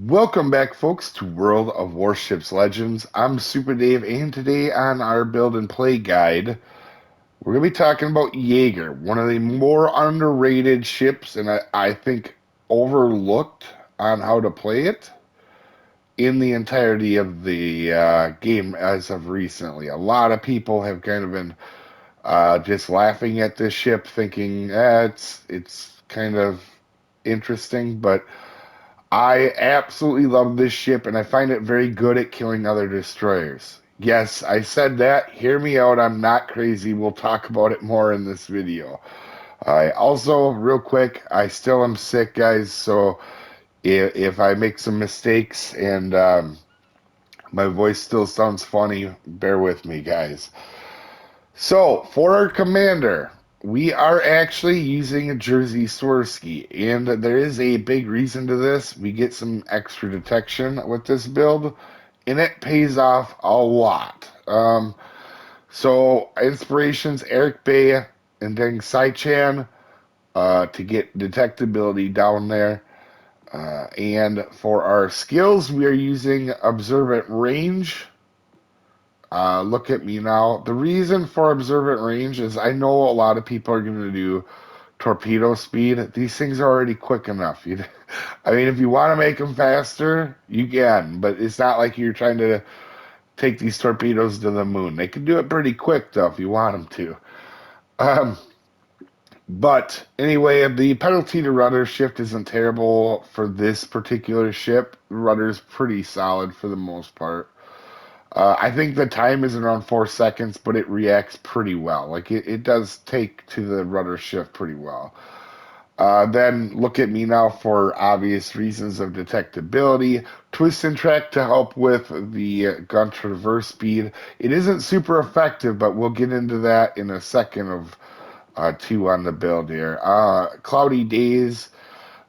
Welcome back, folks, to World of Warships Legends. I'm Soopa-Dave, and today on our build and play guide, we're going to be talking about Jager, one of the more underrated ships, and I think overlooked on how to play it in the entirety of the game as of recently. A lot of people have kind of been just laughing at this ship, thinking it's kind of interesting, but I absolutely love this ship, and I find it very good at killing other destroyers. Yes, I said that. Hear me out. I'm not crazy. We'll talk about it more in this video. Also, real quick, I still am sick, guys, so if I make some mistakes and my voice still sounds funny, bear with me, guys. So, for our commander, we are actually using a Jersey Swirsky, and there is a big reason to this. We get some extra detection with this build, and it pays off a lot. So, inspirations Eric Bay and Deng Sai-chan to get detectability down there. And for our skills, we are using Observant Range. Look at me now. The reason for observant range is I know a lot of people are going to do torpedo speed. These things are already quick enough. I mean, if you want to make them faster, you can, but it's not like you're trying to take these torpedoes to the moon. They can do it pretty quick, though, if you want them to. Um, but anyway, the penalty to rudder shift isn't terrible for this particular ship. Rudder's pretty solid for the most part. I think the time is around 4 seconds, but it reacts pretty well. Like it does take to the rudder shift pretty well. Then look at me now for obvious reasons of detectability. Twist and track to help with the gun traverse speed. It isn't super effective, but we'll get into that in a second of two on the build here. Cloudy days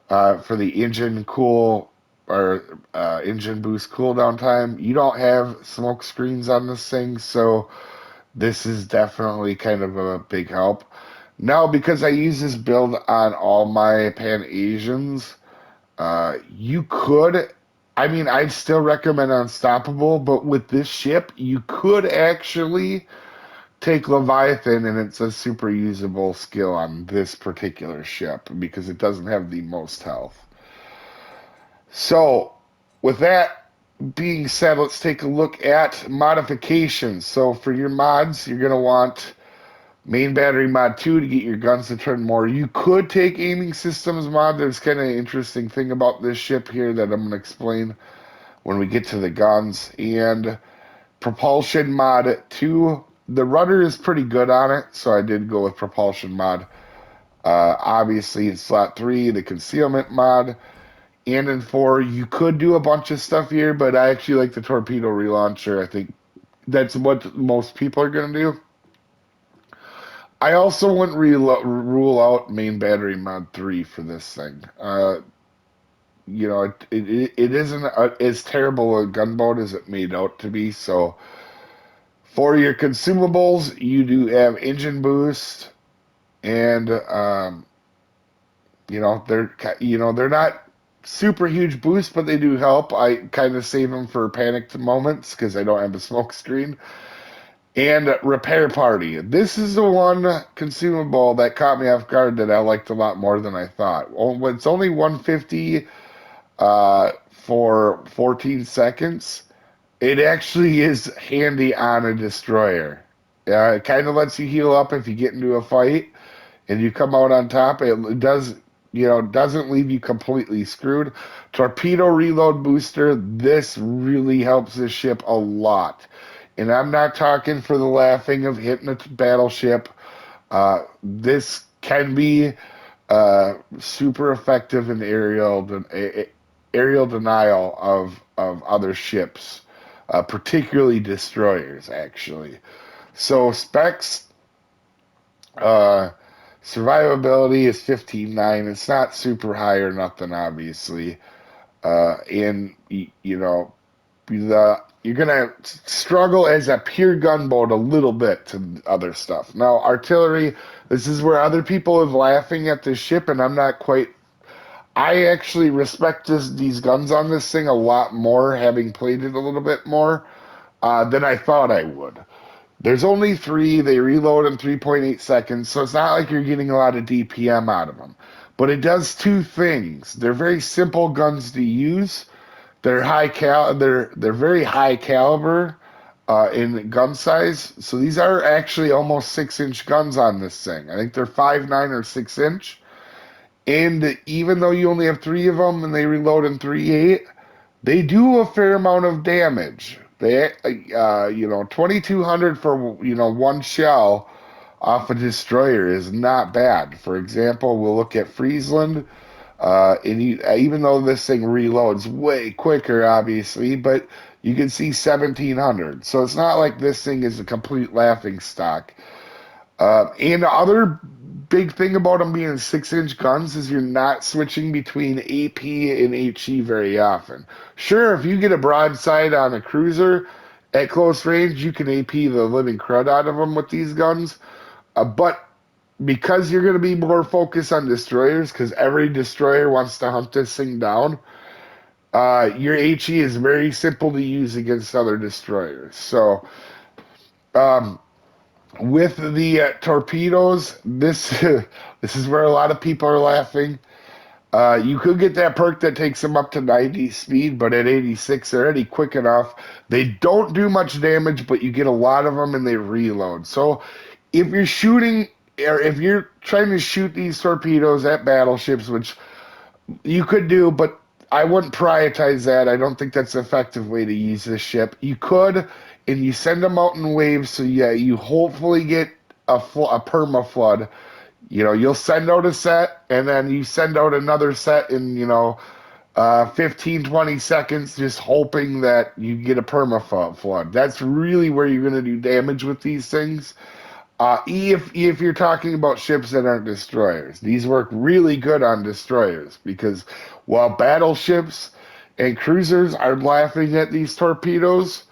for the engine cool or engine boost cooldown time. You don't have smoke screens on this thing, so this is definitely kind of a big help. Now, because I use this build on all my Pan Asians, you could. I mean, I'd still recommend Unstoppable, but with this ship, you could actually take Leviathan, and it's a super usable skill on this particular ship because it doesn't have the most health. So, with that being said, let's take a look at modifications. So, for your mods, you're going to want main battery mod 2 to get your guns to turn more. You could take aiming systems mod. There's kind of an interesting thing about this ship here that I'm going to explain when we get to the guns. And propulsion mod 2. The rudder is pretty good on it, so I did go with propulsion mod. Obviously, in slot 3, the concealment mod. And in 4, you could do a bunch of stuff here, but I actually like the torpedo relauncher. I think that's what most people are going to do. I also wouldn't rule out main battery mod 3 for this thing. It isn't as terrible a gunboat as it made out to be. So for your consumables, you do have engine boost, and they're not super huge boosts, but they do help. I kind of save them for panicked moments because I don't have a smoke screen. And repair party. This is the one consumable that caught me off guard that I liked a lot more than I thought. It's only 150 for 14 seconds. It actually is handy on a destroyer. It kind of lets you heal up if you get into a fight and you come out on top. It doesn't leave you completely screwed. Torpedo reload booster. This really helps this ship a lot. And I'm not talking for the laughing of hitting a battleship. This can be super effective in aerial denial of other ships, particularly destroyers, actually. So specs, survivability is 15.9. It's not super high or nothing, obviously. And you're gonna struggle as a pure gunboat a little bit to other stuff. Now, artillery, this is where other people are laughing at this ship, and I actually respect these guns on this thing a lot more, having played it a little bit more than I thought I would. There's only three. They reload in 3.8 seconds, so it's not like you're getting a lot of DPM out of them. But it does two things. They're very simple guns to use. They're very high caliber in gun size. So these are actually almost 6-inch guns on this thing. I think they're 5.9 or 6 inch. And even though you only have three of them and they reload in 3.8, they do a fair amount of damage. 2,200 for one shell off a destroyer is not bad. For example, we'll look at Friesland. Even though this thing reloads way quicker, obviously, but you can see 1,700. So it's not like this thing is a complete laughing stock. And the other big thing about them being 6-inch guns is you're not switching between AP and HE very often. Sure, if you get a broadside on a cruiser at close range, you can AP the living crud out of them with these guns. But because you're going to be more focused on destroyers, because every destroyer wants to hunt this thing down, your HE is very simple to use against other destroyers. So, um, with the torpedoes, this this is where a lot of people are laughing. You could get that perk that takes them up to 90 speed, but at 86, they're already quick enough. They don't do much damage, but you get a lot of them and they reload. So if you're shooting, or if you're trying to shoot these torpedoes at battleships, which you could do, but I wouldn't prioritize that. I don't think that's an effective way to use this ship. You could, and you send them out in waves, so yeah, you hopefully get a perma flood. You'll send out a set, and then you send out another set in 15, 20 seconds, just hoping that you get a perma flood. That's really where you're going to do damage with these things. If you're talking about ships that aren't destroyers, these work really good on destroyers because while battleships and cruisers are laughing at these torpedoes,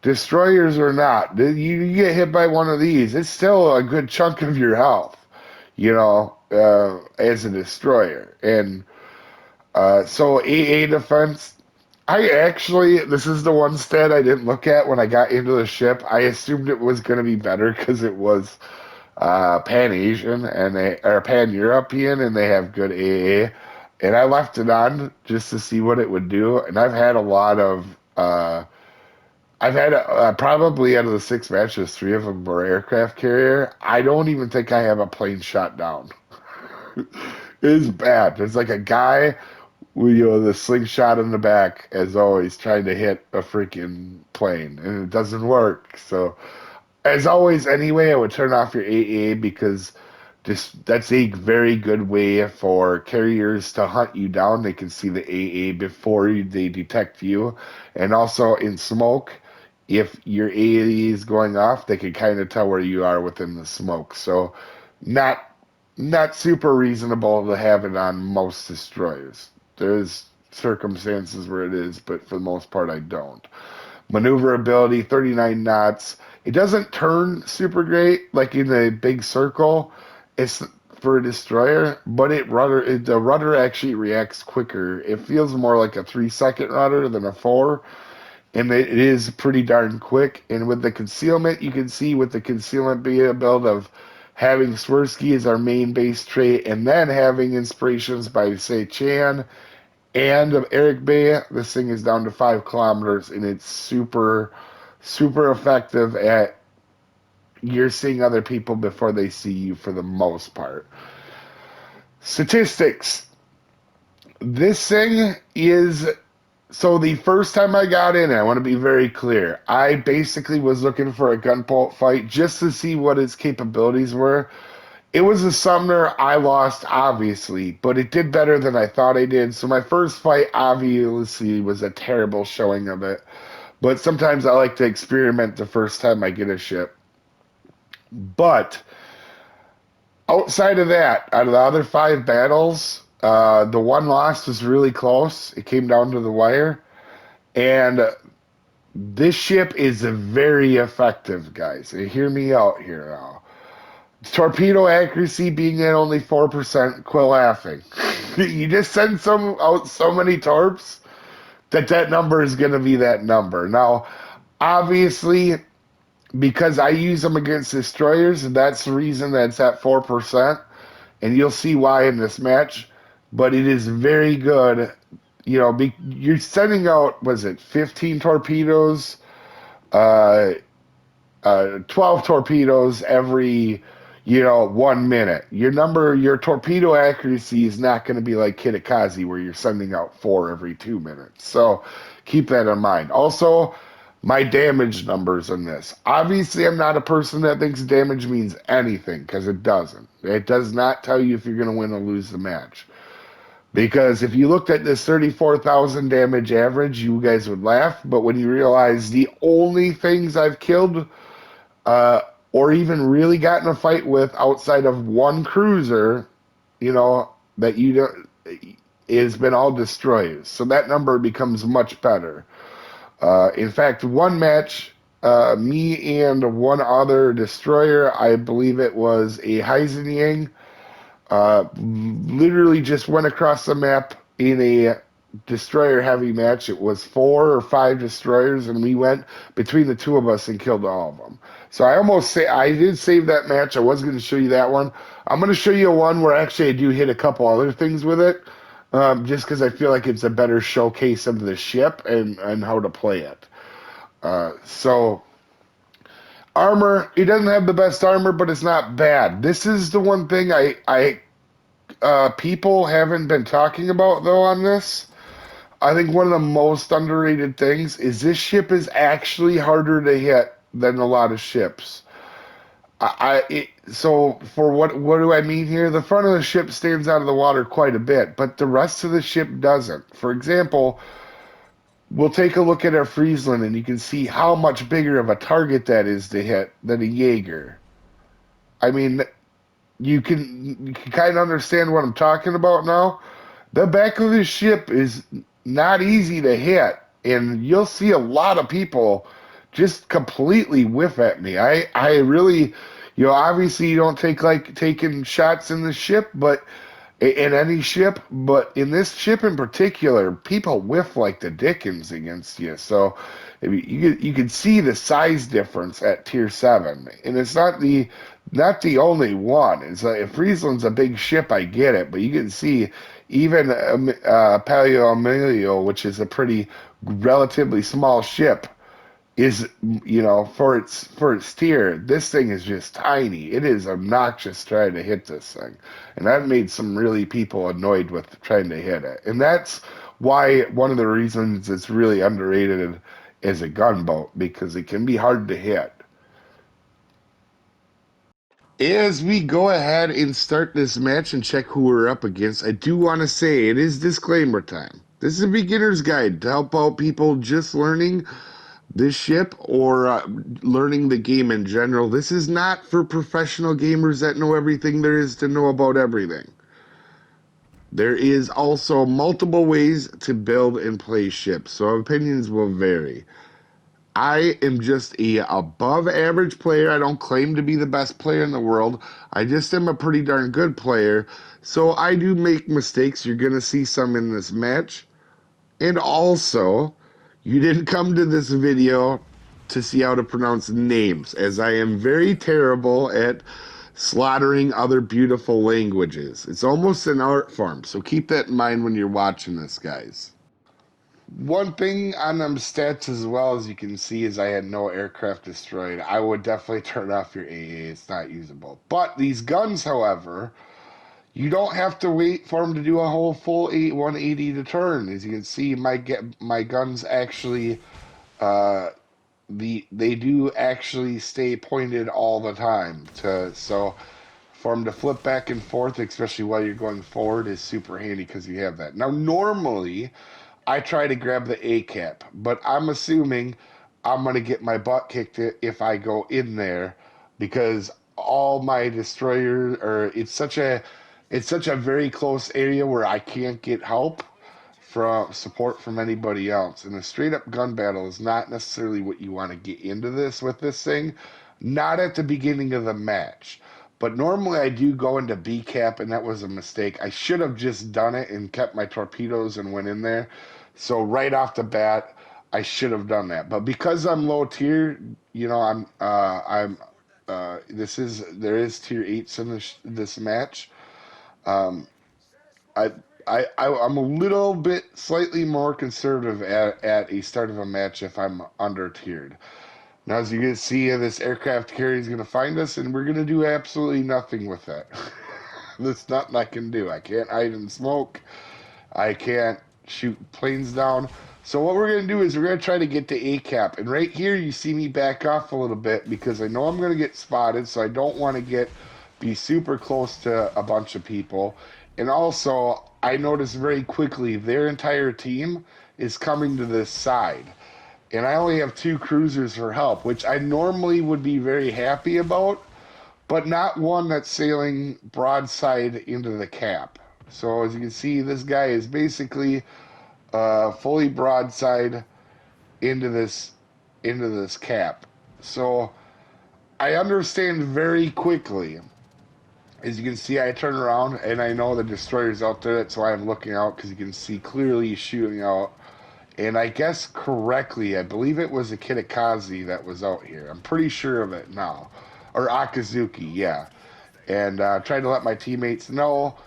destroyers are not. You get hit by one of these, it's still a good chunk of your health, as a destroyer. And so AA defense, this is the one stat I didn't look at when I got into the ship. I assumed it was going to be better because it was Pan Asian and Pan European, and they have good AA. And I left it on just to see what it would do. And I've had a lot of, probably out of the 6 matches, 3 of them were aircraft carrier. I don't even think I have a plane shot down. It's bad. There's like a guy with the slingshot in the back, as always, trying to hit a freaking plane, and it doesn't work. So, as always, anyway, I would turn off your AA because that's a very good way for carriers to hunt you down. They can see the AA before they detect you, and also in smoke, if your AA is going off, they can kind of tell where you are within the smoke. So, not not super reasonable to have it on most destroyers. There's circumstances where it is, but for the most part, I don't. Maneuverability, 39 knots. It doesn't turn super great, like in a big circle. It's for a destroyer, but the rudder actually reacts quicker. It feels more like a 3 second rudder than a four, and it is pretty darn quick. And with the concealment, you can see with the concealment build of having Swirsky as our main base trait, and then having inspirations by say Chan and of Eric Bay, this thing is down to 5 kilometers, and it's super, super effective at you're seeing other people before they see you for the most part. Statistics. This thing is so the first time I got in, I want to be very clear. I basically was looking for a gunboat fight just to see what its capabilities were. It was a summoner I lost, obviously, but it did better than I thought I did. So my first fight, obviously, was a terrible showing of it. But sometimes I like to experiment the first time I get a ship. But outside of that, out of the other 5 battles, the one lost was really close. It came down to the wire. And this ship is very effective, guys. Hear me out here now. Torpedo accuracy being at only 4%, quit laughing. You just send some out so many torps that number is going to be that number. Now, obviously, because I use them against destroyers, that's the reason that's at 4%, and you'll see why in this match. But it is very good. You're sending out, was it 15 torpedoes? Uh, 12 torpedoes every 1 minute. Your torpedo accuracy is not going to be like Kamikaze where you're sending out 4 every 2 minutes. So keep that in mind. Also, my damage numbers in this. Obviously, I'm not a person that thinks damage means anything because it doesn't. It does not tell you if you're going to win or lose the match. Because if you looked at this 34,000 damage average, you guys would laugh. But when you realize the only things I've killed uh, or even really got in a fight with outside of one cruiser, that you don't, has been all destroyers. So that number becomes much better. In fact, one match, me and one other destroyer, I believe it was a Heisenjang, literally just went across the map in a destroyer heavy match. It was 4 or 5 destroyers, and we went between the two of us and killed all of them. So I did save that match. I was going to show you that one. I'm going to show you one where actually I do hit a couple other things with it, just because I feel like it's a better showcase of the ship and how to play it. So armor, it doesn't have the best armor, but it's not bad. This is the one thing I people haven't been talking about though on this. I think one of the most underrated things is this ship is actually harder to hit than a lot of ships. So for what do I mean here? The front of the ship stands out of the water quite a bit, but the rest of the ship doesn't. For example, we'll take a look at our Friesland and you can see how much bigger of a target that is to hit than a Jaeger. I mean, you can kind of understand what I'm talking about now. The back of the ship is not easy to hit, and you'll see a lot of people just completely whiff at me. I really, obviously you don't take like taking shots in the ship, but in any ship, but in this ship in particular, people whiff like the dickens against you. So I mean, you can see the size difference at tier 7, and it's not the only one. It's like if Friesland's a big ship, I get it, but you can see even Paleo Emilio, which is a pretty relatively small ship, is for its tier, this thing is just tiny. It is obnoxious trying to hit this thing, and that made some really people annoyed with trying to hit it. And that's why one of the reasons it's really underrated as a gunboat because it can be hard to hit. As we go ahead and start this match and check who we're up against, I do want to say it is disclaimer time. This is a beginner's guide to help out people just learning this ship or learning the game in general. This is not for professional gamers that know everything there is to know about everything. There is also multiple ways to build and play ships, so opinions will vary. I am just a above average player. I don't claim to be the best player in the world. I just am a pretty darn good player. So I do make mistakes. You're going to see some in this match. And also, you didn't come to this video to see how to pronounce names, as I am very terrible at slaughtering other beautiful languages. It's almost an art form, so keep that in mind when you're watching this, guys. One thing on them stats as well as you can see is I had no aircraft destroyed. I would definitely turn off your AA. It's not usable. But these guns, however, you don't have to wait for them to do a whole full 180 to turn. As you can see, my guns actually uh, they do actually stay pointed all the time. So for them to flip back and forth, especially while you're going forward, is super handy because you have that. Now, normally I try to grab the A cap, but I'm assuming I'm gonna get my butt kicked if I go in there because all my destroyers or it's such a very close area where I can't get help from support from anybody else. And a straight up gun battle is not necessarily what you want to get into this with this thing. Not at the beginning of the match. But normally I do go into B cap, and that was a mistake. I should have just done it and kept my torpedoes and went in there. So right off the bat, I should have done that. But because I'm low tier, you know, there is tier 8s in this match. Um, I, I'm a little bit slightly more conservative at a start of a match if I'm under tiered. Now, as you can see, this aircraft carrier is going to find us, and we're going to do absolutely nothing with that. There's nothing I can do. I can't hide in smoke. I can't shoot planes down. So what we're going to do is we're going to try to get to A cap. And right here, you see me back off a little bit because I know I'm going to get spotted, so I don't want to be super close to a bunch of people. And also, I noticed very quickly their entire team is coming to this side. And I only have 2 cruisers for help, which I normally would be very happy about, but not one that's sailing broadside into the cap. So as you can see, this guy is basically fully broadside into this cap. So I understand very quickly. As you can see, I turn around and I know the destroyer's out there. That's why I'm looking out, because you can see clearly shooting out. And I guess correctly, I believe it was a Kamikaze that was out here. I'm pretty sure of it now. Or Akazuki, yeah. And tried to let my teammates know.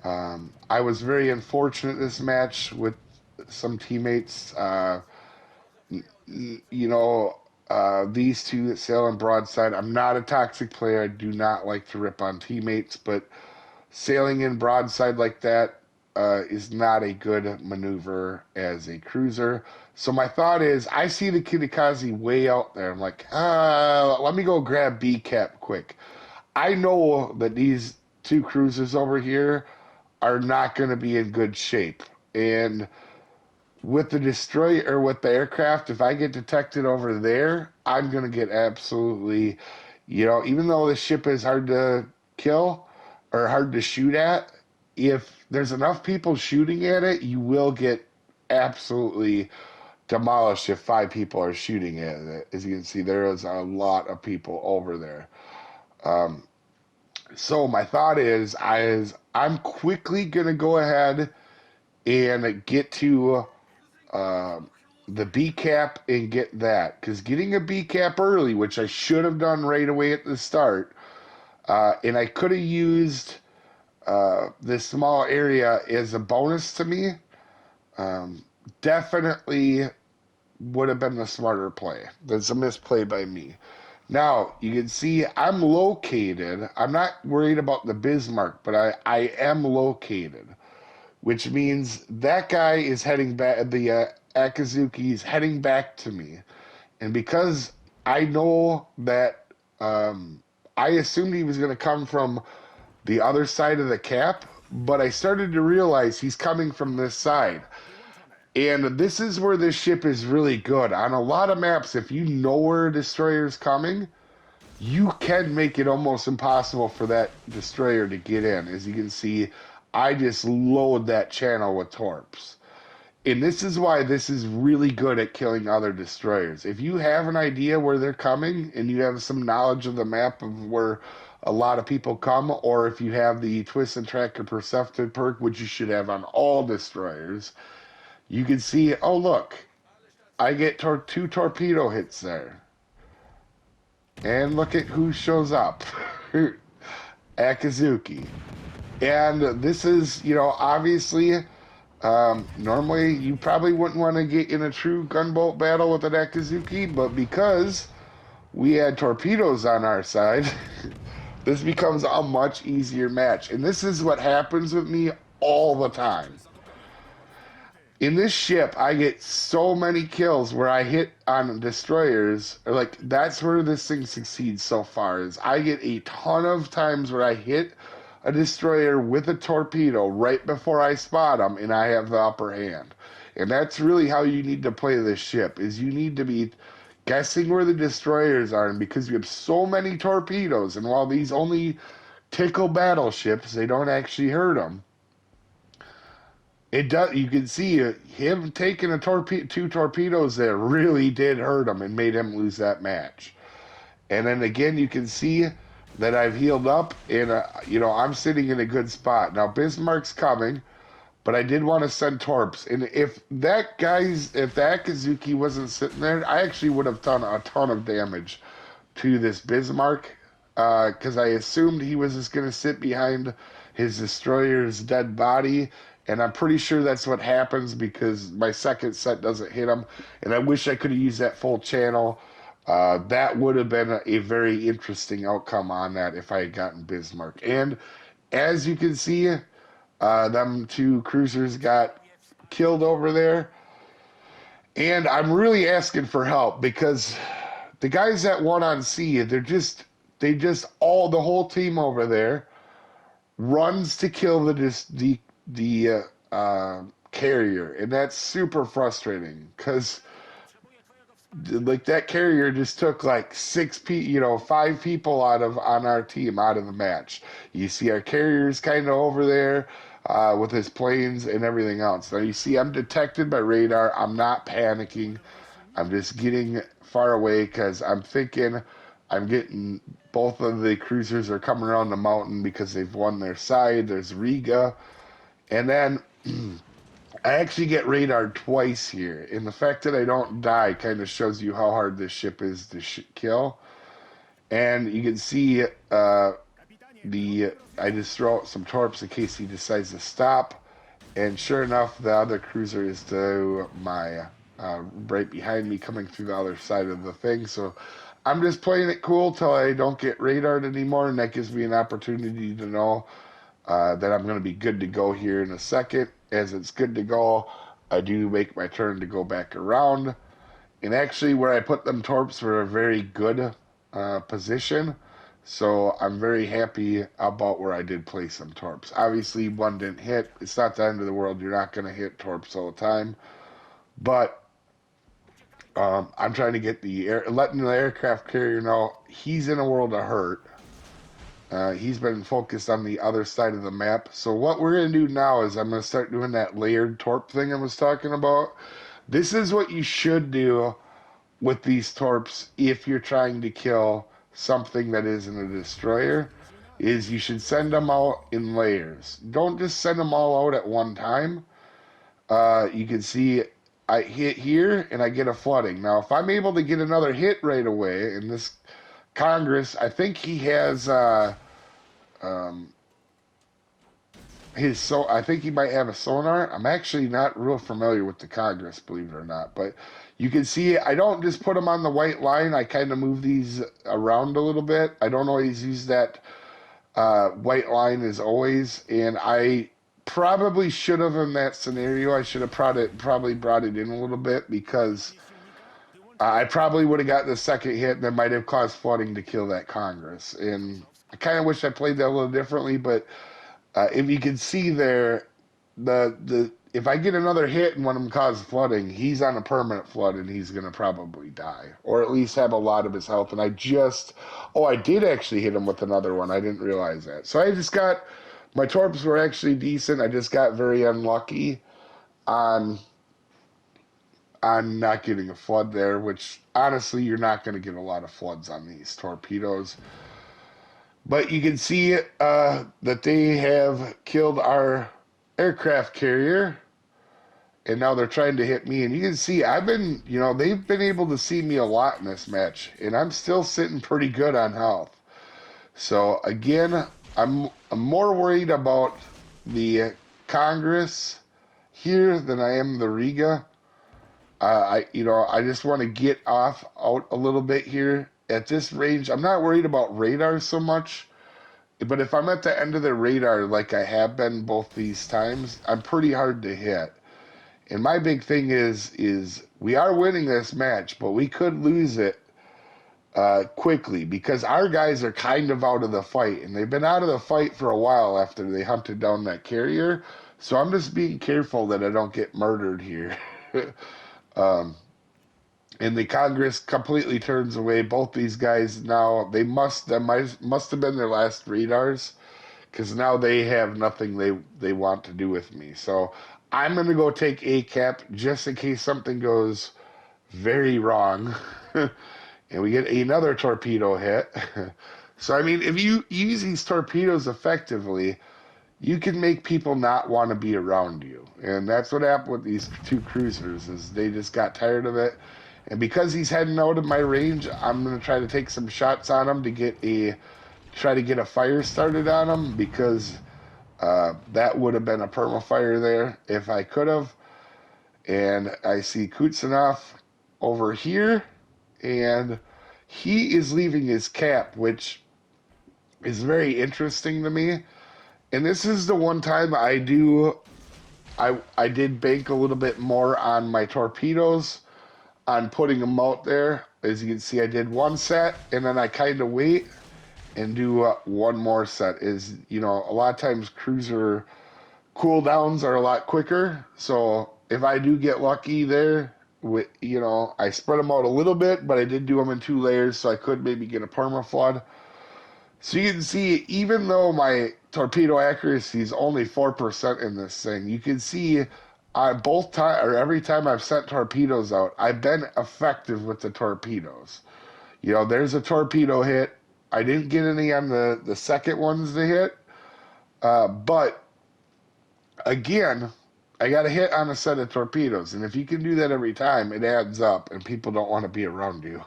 I was very unfortunate this match with some teammates. These two that sail on broadside. I'm not a toxic player. I do not like to rip on teammates, but sailing in broadside like that is not a good maneuver as a cruiser. So my thought is, I see the Kamikaze way out there. I'm like, let me go grab B cap quick. I know that these 2 cruisers over here are not going to be in good shape. And with the destroyer, or with the aircraft, if I get detected over there, I'm going to get absolutely, even though the ship is hard to kill or hard to shoot at, if there's enough people shooting at it, you will get absolutely demolished if 5 people are shooting at it. As you can see, there is a lot of people over there. So my thought is I'm quickly going to go ahead and get to the B cap and get that. Because getting a B cap early, which I should have done right away at the start, and I could have used this small area as a bonus to me, definitely would have been the smarter play. That's a misplay by me. Now, you can see I'm located. I'm not worried about the Bismarck, but I am located, which means that guy is heading back, the Akazuki is heading back to me. And because I know that I assumed he was going to come from the other side of the cap, but I started to realize he's coming from this side. And this is where this ship is really good. On a lot of maps, if you know where a destroyer is coming, you can make it almost impossible for that destroyer to get in. As you can see, I just load that channel with torps. And this is why this is really good at killing other destroyers. If you have an idea where they're coming and you have some knowledge of the map of where a lot of people come, or if you have the Twist and Tracker Perceptive perk, which you should have on all destroyers, you can see, oh look, I get 2 torpedo hits there. And look at who shows up. Akazuki. And this is, obviously, normally you probably wouldn't want to get in a true gunboat battle with an Akazuki, but because we had torpedoes on our side, this becomes a much easier match. And this is what happens with me all the time. In this ship, I get so many kills where I hit on destroyers. Like, that's where this thing succeeds so far, is I get a ton of times where I hit a destroyer with a torpedo right before I spot them, and I have the upper hand. And that's really how you need to play this ship, is you need to be guessing where the destroyers are, and because you have so many torpedoes, and while these only tickle battleships, they don't actually hurt them. It does. You can see him taking 2 torpedoes there really did hurt him and made him lose that match. And then again, you can see that I've healed up, and I'm sitting in a good spot. Now Bismarck's coming, but I did want to send Torps, and if that Kazuki wasn't sitting there, I actually would have done a ton of damage to this Bismarck, because I assumed he was just going to sit behind his destroyer's dead body, and I'm pretty sure that's what happens because my second set doesn't hit him, and I wish I could have used that full channel. That would have been a very interesting outcome on that if I had gotten Bismarck. And as you can see, them two cruisers got killed over there. And I'm really asking for help because the guys that won on sea, the whole team over there runs to kill the carrier, and that's super frustrating because like that carrier just took like five people on our team out of the match. You see our carriers kind of over there with his planes and everything else. Now you see I'm detected by radar. I'm not panicking. I'm just getting far away because I'm thinking I'm getting both of the cruisers are coming around the mountain because they've won their side. There's Riga, and then I actually get radared twice here, and the fact that I don't die kind of shows you how hard this ship is to kill. And you can see I just throw out some torps in case he decides to stop, and sure enough, the other cruiser is to my right behind me, coming through the other side of the thing. So I'm just playing it cool till I don't get radared anymore, and that gives me an opportunity to know that I'm going to be good to go here in a second. As it's good to go, I do make my turn to go back around. And actually, where I put them torps were a very good position. So I'm very happy about where I did place some torps. Obviously, one didn't hit. It's not the end of the world. You're not going to hit torps all the time. But I'm trying to get letting the aircraft carrier know he's in a world of hurt. He's been focused on the other side of the map. So what we're going to do now is I'm going to start doing that layered torp thing I was talking about. This is what you should do with these torps if you're trying to kill something that isn't a destroyer, is you should send them out in layers. Don't just send them all out at one time. You can see I hit here and I get a flooding. Now, if I'm able to get another hit right away in this Congress, I think he has um, I think he might have a sonar. I'm actually not real familiar with the Congress, believe it or not. But you can see I don't just put them on the white line. I kind of move these around a little bit. I don't always use that white line as always, and I probably should have in that scenario. I should have probably brought it in a little bit because I probably would have gotten the second hit and that might have caused flooding to kill that Congress. And I kind of wish I played that a little differently, but if you can see there, the if I get another hit and one of them causes flooding, he's on a permanent flood and he's gonna probably die, or at least have a lot of his health. And I did actually hit him with another one. I didn't realize that. So I just got my torps were actually decent. I just got very unlucky on not getting a flood there, which honestly you're not going to get a lot of floods on these torpedoes. But you can see that they have killed our aircraft carrier, and now they're trying to hit me. And you can see they've been able to see me a lot in this match, and I'm still sitting pretty good on health. So again, I'm more worried about the Congress here than I am the Riga. I just want to get out a little bit here at this range. I'm not worried about radar so much, but if I'm at the end of the radar like I have been both these times, I'm pretty hard to hit. And my big thing is we are winning this match, but we could lose it quickly because our guys are kind of out of the fight, and they've been out of the fight for a while after they hunted down that carrier. So I'm just being careful that I don't get murdered here. Um, and the Congress completely turns away both these guys now. That must have been their last radars because now they have nothing they want to do with me. So I'm gonna go take a cap just in case something goes very wrong, and we get another torpedo hit. So, I mean, if you use these torpedoes effectively, you can make people not want to be around you. And that's what happened with these two cruisers is they just got tired of it. And because he's heading out of my range, I'm going to try to take some shots on him to try to get a fire started on him because that would have been a perma-fire there if I could have. And I see Kutsanov over here, and he is leaving his cap, which is very interesting to me. And this is the one time I did bank a little bit more on my torpedoes, on putting them out there. As you can see, I did one set, and then I kind of wait and do one more set. Is, you know, a lot of times cruiser cooldowns are a lot quicker. So if I do get lucky there, with, you know, I spread them out a little bit, but I did do them in 2 layers, so I could maybe get a perma flood. So you can see, even though my torpedo accuracy is only 4% in this thing, you can see every time I've sent torpedoes out, I've been effective with the torpedoes. You know, there's a torpedo hit. I didn't get any on the second ones to hit, but again, I got a hit on a set of torpedoes, and if you can do that every time, it adds up, and people don't want to be around you.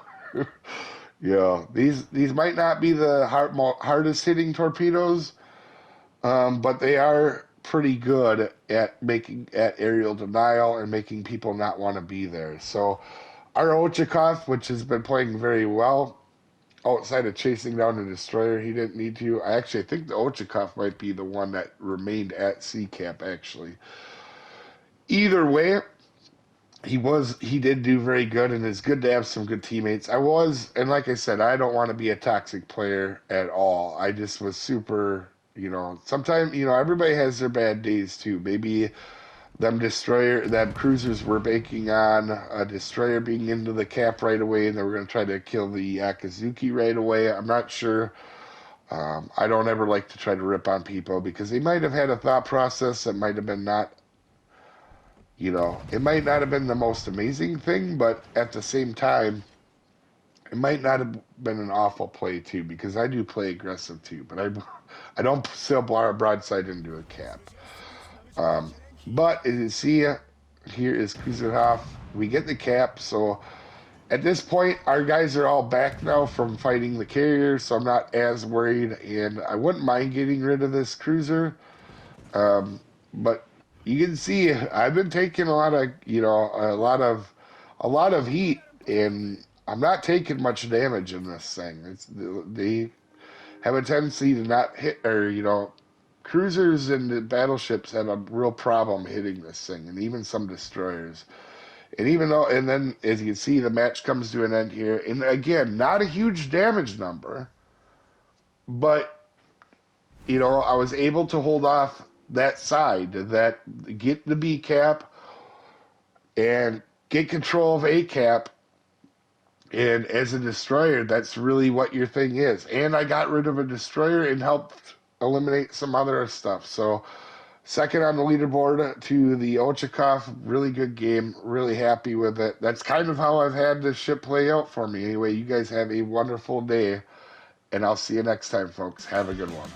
Yeah, these might not be the hardest hitting torpedoes, but they are pretty good at aerial denial and making people not want to be there. So our Ochakov, which has been playing very well, outside of chasing down a destroyer, he didn't need to. I think the Ochakov might be the one that remained at sea cap, actually. Either way, he did do very good, and it's good to have some good teammates. And like I said, I don't want to be a toxic player at all. I just was super, you know, sometimes, you know, everybody has their bad days too. Maybe them cruisers were banking on a destroyer being into the cap right away, and they were going to try to kill the Akazuki right away. I'm not sure. I don't ever like to try to rip on people because they might have had a thought process that might have been not, you know, it might not have been the most amazing thing, but at the same time, it might not have been an awful play too, because I do play aggressive too, but I don't sail broadside into a cap. But as you see, here is Kuzerhoff. We get the cap, so at this point, our guys are all back now from fighting the carrier, so I'm not as worried, and I wouldn't mind getting rid of this cruiser. But you can see I've been taking a lot of, you know, a lot of heat, and I'm not taking much damage in this thing. They have a tendency to not hit, or, you know, cruisers and the battleships have a real problem hitting this thing, and even some destroyers. And then as you can see, the match comes to an end here, and again, not a huge damage number, but, you know, I was able to hold off that side, that get the B cap and get control of A cap. And as a destroyer, that's really what your thing is. And I got rid of a destroyer and helped eliminate some other stuff. So second on the leaderboard to the Ochakov. Really good game. Really happy with it. That's kind of how I've had this ship play out for me. Anyway, you guys have a wonderful day, and I'll see you next time, folks. Have a good one.